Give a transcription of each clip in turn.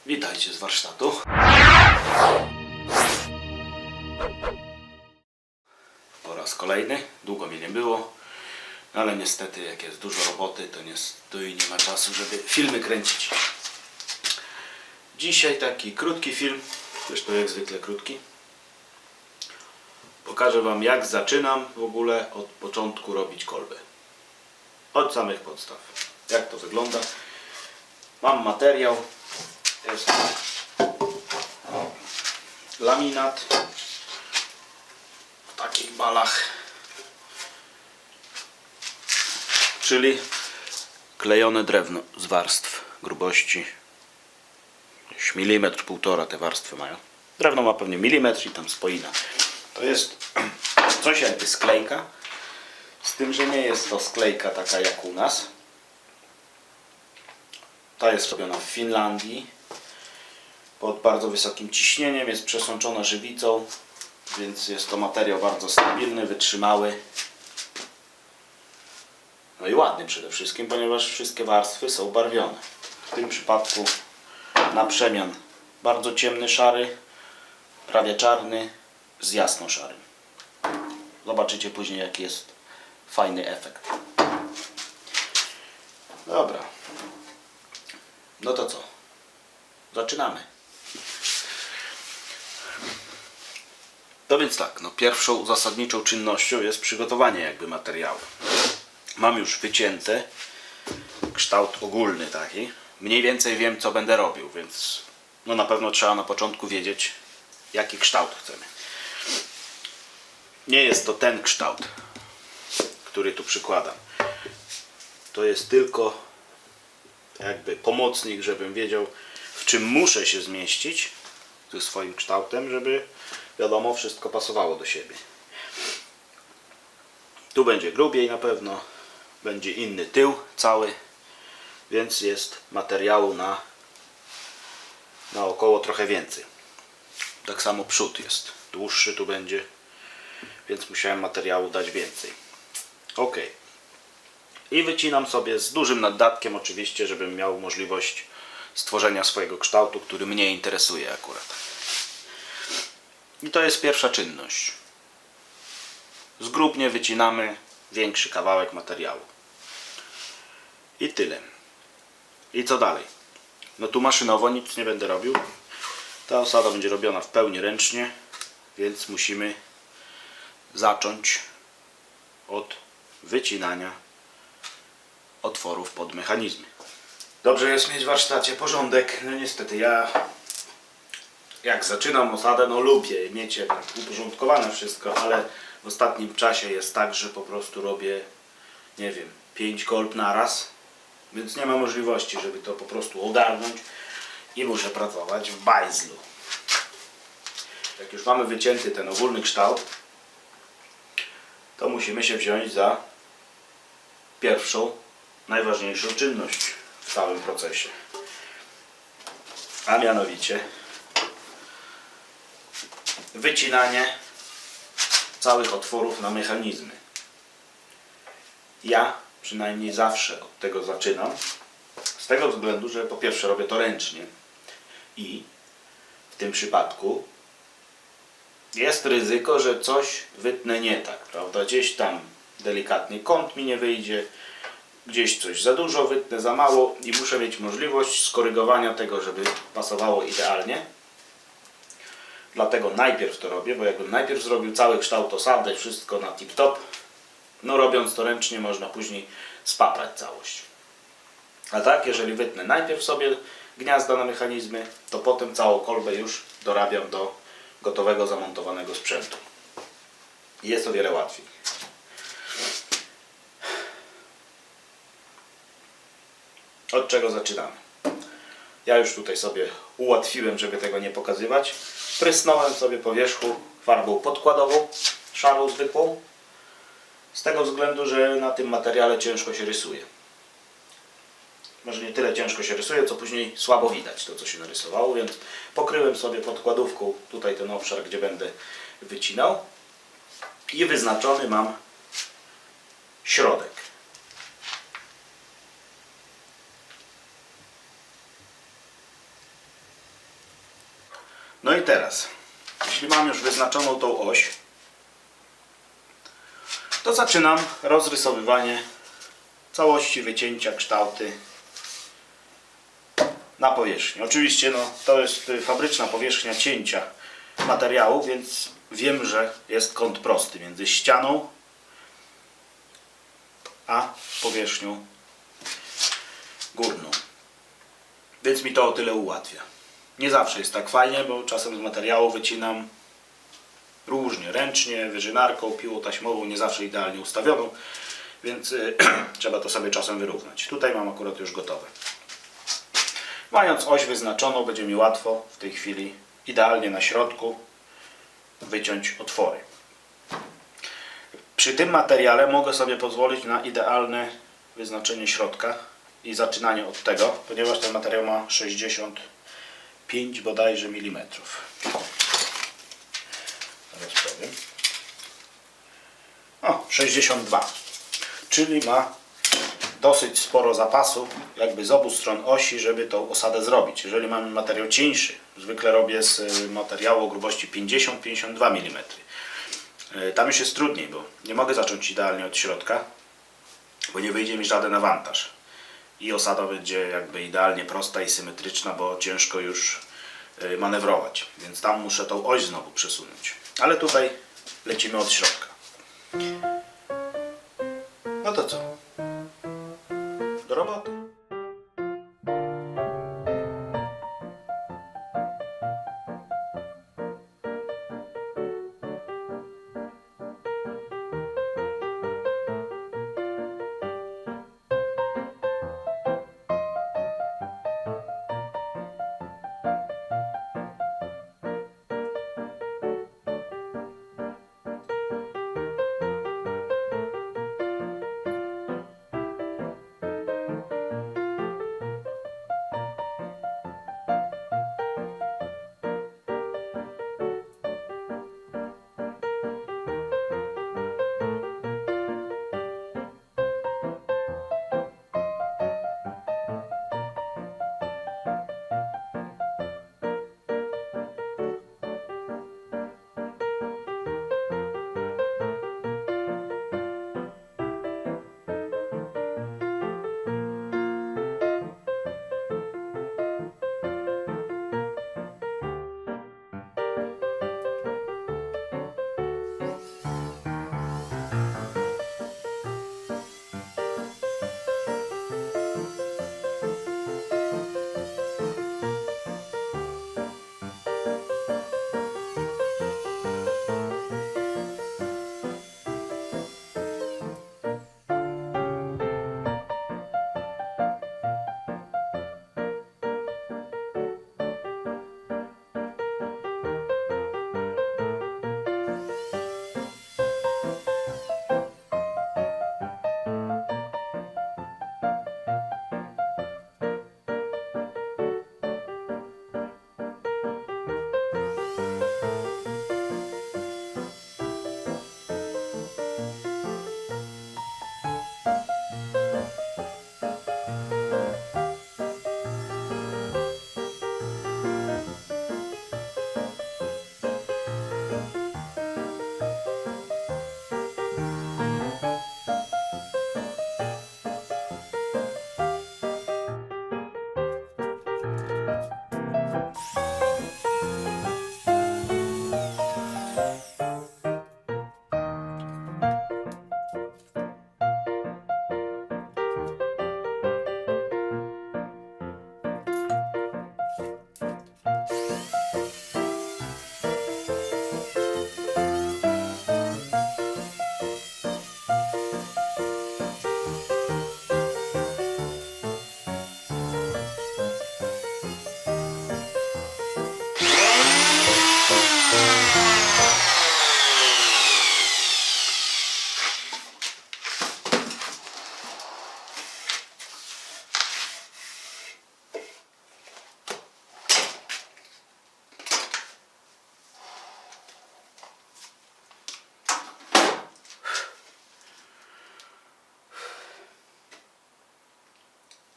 Witajcie z warsztatu. Po raz kolejny, długo mnie nie było, ale niestety jak jest dużo roboty, to i nie ma czasu, żeby filmy kręcić. Dzisiaj taki krótki film, zresztą jak zwykle krótki. Pokażę Wam, jak zaczynam w ogóle od początku robić kolbę. Od samych podstaw. Jak to wygląda. Mam materiał. Jest laminat w takich balach, czyli klejone drewno z warstw grubości milimetr, półtora te warstwy mają. Drewno ma pewnie milimetr i tam spoina. To jest coś jakby sklejka, z tym, że nie jest to sklejka taka jak u nas. Ta jest robiona w Finlandii pod bardzo wysokim ciśnieniem, jest przesączona żywicą, więc jest to materiał bardzo stabilny, wytrzymały. No i ładny przede wszystkim, ponieważ wszystkie warstwy są barwione. W tym przypadku na przemian bardzo ciemny szary, prawie czarny z jasno szarym. Zobaczycie później, jaki jest fajny efekt. Dobra. No to co? Zaczynamy. No więc tak, pierwszą zasadniczą czynnością jest przygotowanie jakby materiału. Mam już wycięte kształt ogólny taki. Mniej więcej wiem, co będę robił, więc na pewno trzeba na początku wiedzieć, jaki kształt chcemy. Nie jest to ten kształt, który tu przykładam. To jest tylko jakby pomocnik, żebym wiedział, w czym muszę się zmieścić ze swoim kształtem, żeby wiadomo, wszystko pasowało do siebie. Tu będzie grubiej na pewno, będzie inny tył cały, więc jest materiału na około trochę więcej. Tak samo przód jest dłuższy, tu będzie, więc musiałem materiału dać więcej. Ok. I wycinam sobie z dużym naddatkiem oczywiście, żebym miał możliwość stworzenia swojego kształtu, który mnie interesuje akurat. I to jest pierwsza czynność. Zgrubnie wycinamy większy kawałek materiału. I tyle. I co dalej? Tu maszynowo nic nie będę robił. Ta osada będzie robiona w pełni ręcznie, więc musimy zacząć od wycinania otworów pod mechanizmy. Dobrze jest mieć w warsztacie porządek. No niestety ja jak zaczynam osadę, lubię mieć uporządkowane wszystko, ale w ostatnim czasie jest tak, że po prostu robię, nie wiem, 5 kolb naraz, więc nie ma możliwości, żeby to po prostu ogarnąć i muszę pracować w bajzlu. Jak już mamy wycięty ten ogólny kształt, to musimy się wziąć za pierwszą, najważniejszą czynność w całym procesie. A mianowicie wycinanie całych otworów na mechanizmy. Ja przynajmniej zawsze od tego zaczynam. Z tego względu, że po pierwsze robię to ręcznie i w tym przypadku jest ryzyko, że coś wytnę nie tak, prawda? Gdzieś tam delikatnie kąt mi nie wyjdzie, gdzieś coś za dużo wytnę, za mało i muszę mieć możliwość skorygowania tego, żeby pasowało idealnie. Dlatego najpierw to robię, bo jakbym najpierw zrobił cały kształt osady, wszystko na tip-top, robiąc to ręcznie można później spaprać całość. A tak, jeżeli wytnę najpierw sobie gniazda na mechanizmy, to potem całą kolbę już dorabiam do gotowego, zamontowanego sprzętu. I jest o wiele łatwiej. Od czego zaczynamy? Ja już tutaj sobie ułatwiłem, żeby tego nie pokazywać. Prysnąłem sobie po wierzchu farbą podkładową, szarą, zwykłą. Z tego względu, że na tym materiale ciężko się rysuje. Może nie tyle ciężko się rysuje, co później słabo widać to, co się narysowało, więc pokryłem sobie podkładówką tutaj ten obszar, gdzie będę wycinał. I wyznaczony mam środek. No i teraz, jeśli mam już wyznaczoną tą oś, to zaczynam rozrysowywanie całości wycięcia, kształty na powierzchni. Oczywiście no, to jest fabryczna powierzchnia cięcia materiału, więc wiem, że jest kąt prosty między ścianą a powierzchnią górną. Więc mi to o tyle ułatwia. Nie zawsze jest tak fajnie, bo czasem z materiału wycinam różnie, ręcznie, wyżynarką, piłą taśmową, nie zawsze idealnie ustawioną, więc trzeba to sobie czasem wyrównać. Tutaj mam akurat już gotowe. Mając oś wyznaczoną, będzie mi łatwo w tej chwili idealnie na środku wyciąć otwory. Przy tym materiale mogę sobie pozwolić na idealne wyznaczenie środka i zaczynanie od tego, ponieważ ten materiał ma 65 bodajże milimetrów. Teraz powiem. O, 62. Czyli ma dosyć sporo zapasu jakby z obu stron osi, żeby tą osadę zrobić. Jeżeli mamy materiał cieńszy, zwykle robię z materiału o grubości 50-52 mm. Tam już jest trudniej, bo nie mogę zacząć idealnie od środka, bo nie wyjdzie mi żaden awantaż. I osada będzie jakby idealnie prosta i symetryczna, bo ciężko już manewrować. Więc tam muszę tą oś znowu przesunąć. Ale tutaj lecimy od środka. No to co? Do roboty.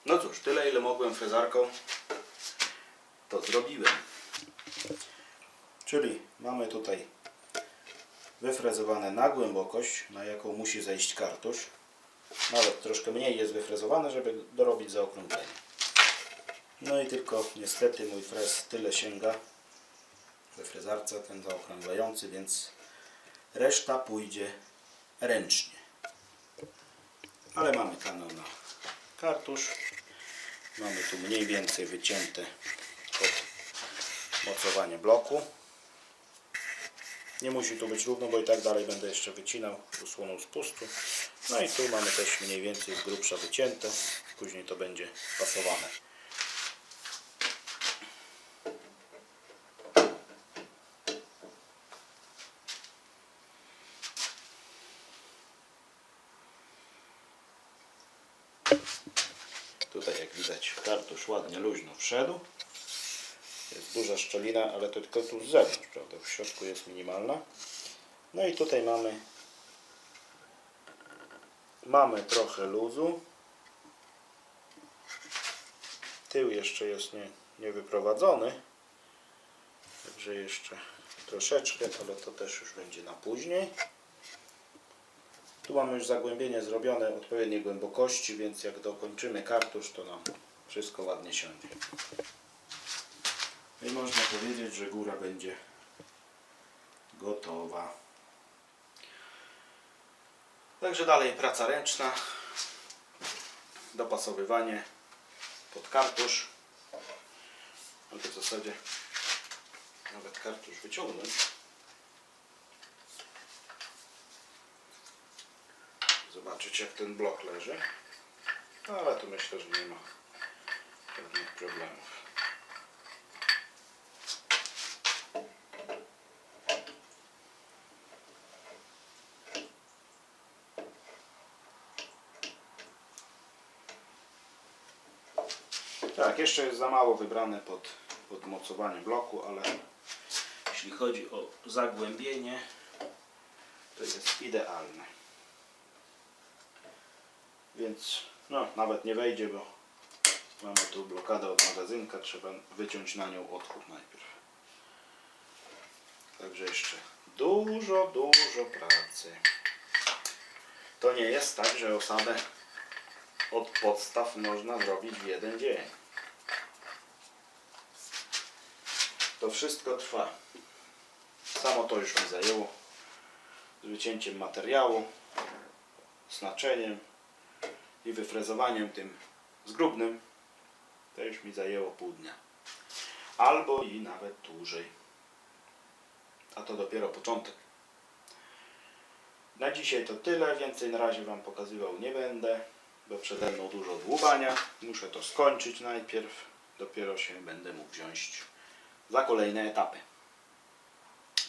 No cóż, tyle ile mogłem frezarką, to zrobiłem. Czyli mamy tutaj wyfrezowane na głębokość, na jaką musi zejść kartusz. Nawet troszkę mniej jest wyfrezowane, żeby dorobić zaokrąglenie. No i tylko niestety mój frez tyle sięga we frezarce, ten zaokrąglający, więc reszta pójdzie ręcznie. Ale mamy kanał na kartusz. Mamy tu mniej więcej wycięte pod mocowanie bloku. Nie musi tu być równo, bo i tak dalej będę jeszcze wycinał usłoną spustu. No i tu mamy też mniej więcej z grubsza wycięte. Później to będzie pasowane. Tutaj jak widać kartusz ładnie luźno wszedł. Jest duża szczelina, ale to tylko tu z zewnątrz, prawda? W środku jest minimalna. No i tutaj mamy trochę luzu. Tył jeszcze jest niewyprowadzony. Także jeszcze troszeczkę, ale to też już będzie na później. Tu mamy już zagłębienie zrobione odpowiedniej głębokości, więc jak dokończymy kartusz, to nam wszystko ładnie siądzie. I można powiedzieć, że góra będzie gotowa. Także dalej praca ręczna. Dopasowywanie pod kartusz. Mogę w zasadzie nawet kartusz wyciągnąć. Zobaczyć jak ten blok leży. Ale tu myślę, że nie ma żadnych problemów. Tak, jeszcze jest za mało wybrane pod mocowanie bloku, ale jeśli chodzi o zagłębienie, to jest idealne. Więc no, nawet nie wejdzie, bo mamy tu blokadę od magazynka, trzeba wyciąć na nią otwór najpierw. Także jeszcze dużo pracy. To nie jest tak, że osadę od podstaw można zrobić w jeden dzień. To wszystko trwa. Samo to już mi zajęło. Z wycięciem materiału, z naczeniem i wyfrezowaniem tym zgrubnym. To już mi zajęło pół dnia. Albo i nawet dłużej. A to dopiero początek. Na dzisiaj to tyle. Więcej na razie Wam pokazywał nie będę, bo przede mną dużo dłubania. Muszę to skończyć najpierw. Dopiero się będę mógł wziąć za kolejne etapy.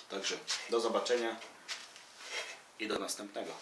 Także do zobaczenia i do następnego.